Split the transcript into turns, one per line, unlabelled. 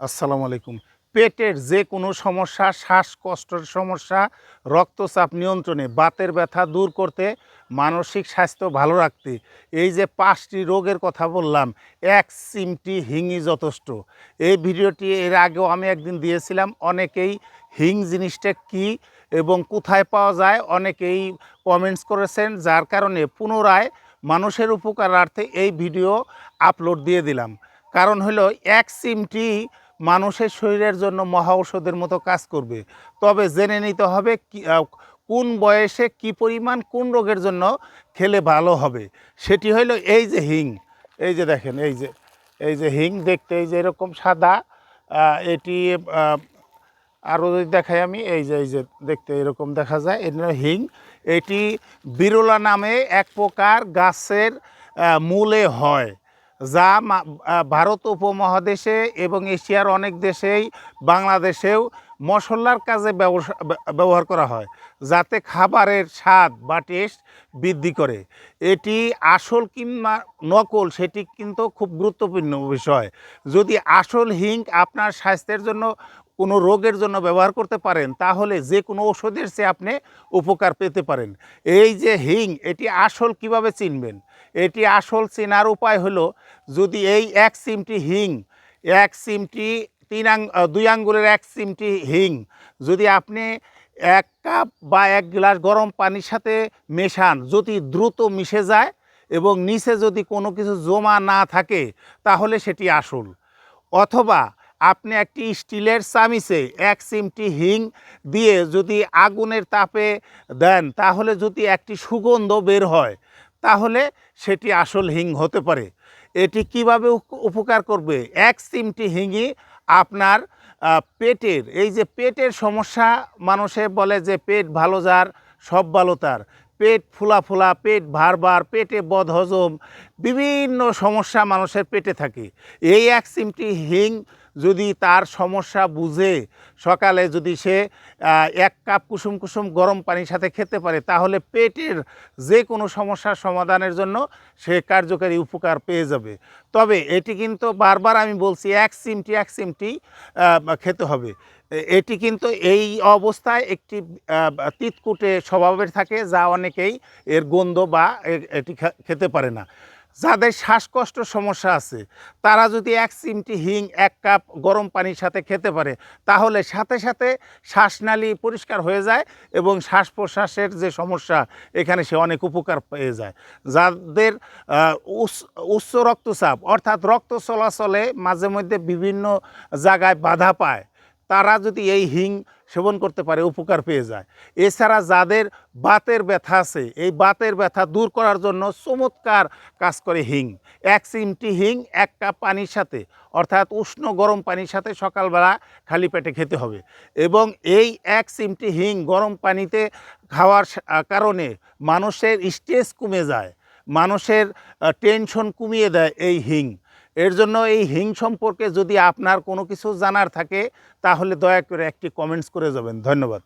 আসসালামু আলাইকুম। পেটের যে কোনো সমস্যা, শ্বাসকষ্টের সমস্যা, রক্তচাপ নিয়ন্ত্রণে, বাতের ব্যথা দূর করতে, মানসিক স্বাস্থ্য ভালো রাখতে এই যে ৫টি রোগের কথা বললাম, ১ চিমটি হিংই যথেষ্ট। এই ভিডিওটি এর আগেও আমি একদিন দিয়েছিলাম। অনেকেই হিং জিনিসটা কী এবং কোথায় পাওয়া যায় অনেকেই কমেন্টস করেছেন, যার কারণে পুনরায় মানুষের উপকারার্থে এই ভিডিও আপলোড দিয়ে দিলাম। কারণ হলো ১ চিমটি মানুষের শরীরের জন্য মহা ঔষধের মতো কাজ করবে। তবে জেনে নিতে হবে কোন বয়সে কি পরিমাণ কোন রোগের জন্য খেলে ভালো হবে। সেটি হইল এই যে হিং, এই যে দেখেন, এই যে হিং দেখতে এই যে এরকম সাদা, এটি আরও যদি দেখাই আমি, এই যে দেখতে এরকম দেখা যায়, এটা হিং। এটি বিরলা নামে এক প্রকার গাছের মূলে হয়, যা ভারত উপমহাদেশে এবং এশিয়ার অনেক দেশেই, বাংলাদেশেও মশলার কাজে ব্যবহার করা হয়, যাতে খাবারের স্বাদ বা টেস্ট বৃদ্ধি করে। এটি আসল কিংবা নকল সেটি কিন্তু খুব গুরুত্বপূর্ণ বিষয়। যদি আসল হিং আপনার স্বাস্থ্যের জন্য কোনো রোগের জন্য ব্যবহার করতে পারেন, তাহলে যে কোনো ওষুধের চেয়ে আপনি উপকার পেতে পারেন। এই যে হিং, এটি আসল কিভাবে চিনবেন? এটি আসল চেনার উপায় হলো, যদি এই ১ চিমটি হিং, ১ চিমটি ২ আঙ্গুলের ১ চিমটি হিং যদি আপনি ১ কাপ বা ১ গ্লাস গরম পানির সাথে মেশান, যদি দ্রুত মিশে যায় এবং নিচে যদি কোনো কিছু জমা না থাকে, তাহলে সেটি আসল। অথবা আপনি একটি স্টিলের চামিচে ১ চিমটি হিং দিয়ে যদি আগুনের তাপে দেন, তাহলে যদি একটি সুগন্ধ বের হয়, তাহলে সেটি আসল হিং হতে পারে। এটি কিভাবে উপকার করবে? ১ চিমটি হিংই আপনার পেটের, এই যে পেটের সমস্যা, মানুষে বলে যে পেট ভালো যার সব ভালো তার, পেট ফুলা ফুলা, পেট ভার, পেটে বদহজম, বিভিন্ন সমস্যা মানুষের পেটে থাকে। এই ১ চিমটি হিং যদি তার সমস্যা বুঝে সকালে যদি সে ১ কাপ কুসুম কুসুম গরম পানির সাথে খেতে পারে, তাহলে পেটের যে কোনো সমস্যার সমাধানের জন্য সে কার্যকারী উপকার পেয়ে যাবে। তবে এটি কিন্তু বারবার আমি বলছি, ১ চিমটি খেতে হবে। এটি কিন্তু এই অবস্থায় একটি তিতকুটে স্বভাবের থাকে, যা অনেকেই এর গন্ধ বা এটি খেতে পারে না। যাদের শ্বাসকষ্ট সমস্যা আছে, তারা যদি ১ চিমটি হিং ১ কাপ গরম পানির সাথে খেতে পারে, তাহলে সাথে সাথে শ্বাসনালী পরিষ্কার হয়ে যায় এবং শ্বাস প্রশ্বাসের যে সমস্যা, এখানে সে অনেক উপকার পেয়ে যায়। যাদের উচ্চ রক্তচাপ, অর্থাৎ রক্ত চলাচলে মাঝে মধ্যে বিভিন্ন জায়গায় বাধা পায়, তারা যদি এই হিং সেবন করতে পারে, উপকার পেয়ে যায়। এছাড়া যাদের বাতের ব্যথা আছে, এই বাতের ব্যথা দূর করার জন্য চমৎকার কাজ করে হিং। ১ চিমটি হিং ১ কাপ পানির সাথে, অর্থাৎ উষ্ণ গরম পানির সাথে সকালবেলা খালি পেটে খেতে হবে। এবং এই ১ চিমটি হিং গরম পানিতে খাওয়ার কারণে মানুষের স্ট্রেস কমে যায়, মানুষের টেনশন কমিয়ে দেয় এই হিং। এর জন্য এই হিং সম্পর্কে যদি আপনার কোনো কিছু জানার থাকে, তাহলে দয়া করে একটি কমেন্টস করে যাবেন। ধন্যবাদ।